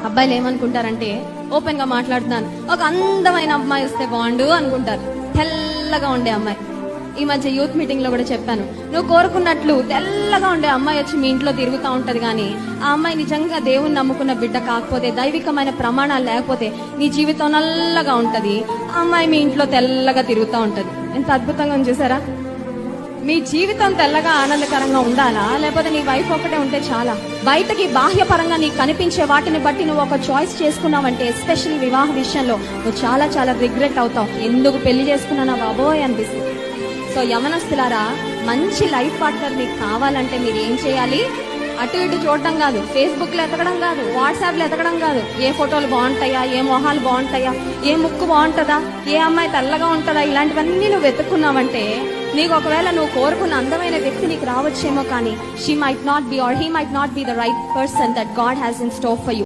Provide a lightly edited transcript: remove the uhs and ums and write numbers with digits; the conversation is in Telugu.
అబ్బాయిలు ఏమనుకుంటారంటే, ఓపెన్ గా మాట్లాడుతున్నాను, ఒక అందమైన అమ్మాయి వస్తే బాగుండు అనుకుంటారు. తెల్లగా ఉండే అమ్మాయి. ఈ మధ్య యూత్ మీటింగ్ లో కూడా చెప్పాను, నువ్వు కోరుకున్నట్లు తెల్లగా ఉండే అమ్మాయి వచ్చి మీ ఇంట్లో తిరుగుతూ ఉంటది, కానీ ఆ అమ్మాయి నిజంగా దేవుని నమ్ముకున్న బిడ్డ కాకపోతే, దైవికమైన ప్రమాణాలు లేకపోతే నీ జీవితం నల్లగా ఉంటది. ఆ అమ్మాయి మీ ఇంట్లో తెల్లగా తిరుగుతూ ఉంటది. ఎంత అద్భుతంగా ఉంది చూసారా? మీ జీవితం తెల్లగా ఆనందకరంగా ఉండాలా, లేకపోతే నీ వైఫ్ ఒకటే ఉంటే చాలా? బయటకి బాహ్యపరంగా నీకు కనిపించే వాటిని బట్టి నువ్వు ఒక చాయిస్ చేసుకున్నావంటే, ఎస్పెషల్లీ వివాహ విషయంలో నువ్వు చాలా చాలా రిగ్రెట్ అవుతావు. ఎందుకు పెళ్లి చేసుకున్నానా బాబోయ్ అనిపిస్తుంది. సో యవనస్తులారా, మంచి లైఫ్ పార్ట్నర్ మీకు కావాలంటే మీరు ఏం చేయాలి? అటు ఇటు చూడటం కాదు, ఫేస్బుక్ లో ఎతకడం కాదు, వాట్సాప్ లో ఎతకడం కాదు, ఏ ఫోటోలు బాగుంటాయా, ఏ మొహాలు బాగుంటాయా, ఏ ముక్కు బాగుంటుందా, ఏ అమ్మాయి తెల్లగా ఉంటుందా, ఇలాంటివన్నీ నువ్వు వెతుక్కున్నావంటే నీకు ఒకవేళ నువ్వు కోరుకున్న అందమైన వ్యక్తి నీకు రావచ్చేమో, కానీ she might not be or he might not be the right person that God has in store for you.